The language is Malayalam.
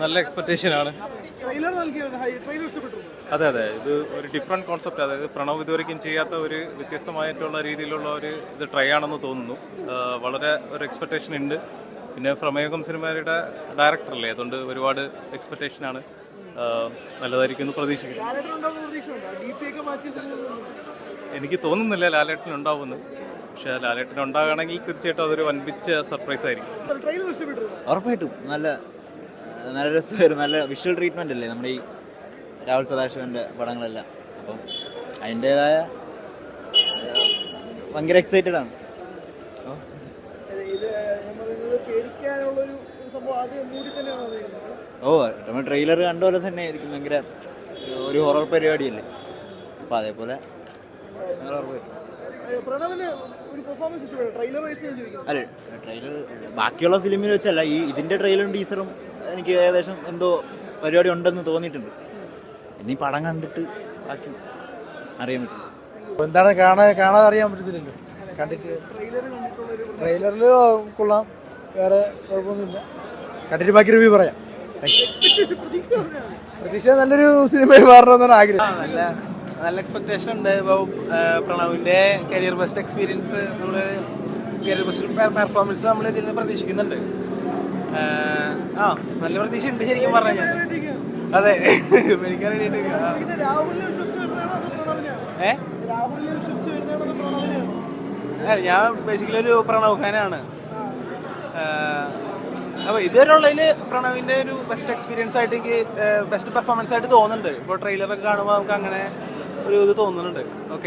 നല്ല എക്സ്പെക്ടേഷൻ ആണ്. അതെ അതെ, ഇത് ഒരു ഡിഫറെന്റ് കോൺസെപ്റ്റ്. അതായത് പ്രണവ് ഇതുവരെയും ചെയ്യാത്ത ഒരു വ്യത്യസ്തമായിട്ടുള്ള രീതിയിലുള്ള ഒരു ഇത് ട്രൈ ആണെന്ന് തോന്നുന്നു. വളരെ ഒരു എക്സ്പെക്ടേഷൻ ഉണ്ട്. പിന്നെ പ്രമേഹം സിനിമയുടെ ഡയറക്ടറല്ലേ, അതുകൊണ്ട് ഒരുപാട് എക്സ്പെക്ടേഷൻ ആണ്. നല്ലതായിരിക്കും എന്ന് പ്രതീക്ഷിക്കുന്നു. എനിക്ക് തോന്നുന്നില്ല ലാലേട്ടൻ ഉണ്ടാവുമെന്ന്. പക്ഷെ ലാലേട്ടൻ ഉണ്ടാകുകയാണെങ്കിൽ തീർച്ചയായിട്ടും അതൊരു വൻപിച്ച സർപ്രൈസ് ആയിരിക്കും. ഉറപ്പായിട്ടും നല്ല രസമായിരുന്നു. നല്ല വിഷ്വൽ ട്രീറ്റ്മെന്റ് അല്ലേ നമ്മുടെ ഈ രാഹുൽ സദാശിവന്റെ പടങ്ങളെല്ലാം. അപ്പം അതിൻ്റെതായ ഭയങ്കര എക്സൈറ്റഡ് ആണ്. നമ്മൾ ട്രെയിലർ കണ്ട പോലെ തന്നെ ആയിരിക്കും. ഭയങ്കര ഒരു ഹൊറർ പരിപാടിയല്ലേ, അപ്പം അതേപോലെ അല്ല ട്രെയിലർ ബാക്കിയുള്ള ഫിലിമിൽ വെച്ചല്ല, ഇതിന്റെ ട്രെയിലറും ടീസറും എനിക്ക് ഏകദേശം എന്തോ പരിപാടി ഉണ്ടെന്ന് തോന്നിയിട്ടുണ്ട്. ഇനി പടം കണ്ടിട്ട് ബാക്കി അറിയാൻ പറ്റും. എന്താണ് കാണാതെ അറിയാൻ പറ്റത്തില്ലല്ലോ. കണ്ടിട്ട് ട്രെയിലറിൽ കൊള്ളാം, വേറെ കുഴപ്പമൊന്നുമില്ല. കണ്ടിട്ട് ബാക്കി റിവ്യൂ പറയാം. പ്രതീക്ഷ നല്ലൊരു സിനിമയിൽ മാറണമെന്നാണ് ആഗ്രഹം. നല്ല എക്സ്പെക്ടേഷൻ ഉണ്ട്. ഇപ്പോൾ പ്രണവിൻ്റെ career best experience, career best performance നമ്മൾ ഇതിൽ നിന്ന് പ്രതീക്ഷിക്കുന്നുണ്ട്. നല്ല പ്രതീക്ഷ ഉണ്ട് ശരിക്കും പറഞ്ഞാൽ. അതെ, എനിക്ക് വേണ്ടിയിട്ട് ഞാൻ ബേസിക്കലി ഒരു പ്രണവ് ഫാനാണ്. അപ്പോൾ ഇതുവരെയുള്ളതിൽ പ്രണവിൻ്റെ ഒരു ബെസ്റ്റ് എക്സ്പീരിയൻസ് ആയിട്ട് എനിക്ക് ബെസ്റ്റ് പെർഫോമൻസ് ആയിട്ട് തോന്നുന്നുണ്ട്. ഇപ്പോൾ ട്രെയിലറൊക്കെ കാണുമ്പോൾ നമുക്ക് അങ്ങനെ ഒരു ഇത് തോന്നുന്നുണ്ട്. ഓക്കെ.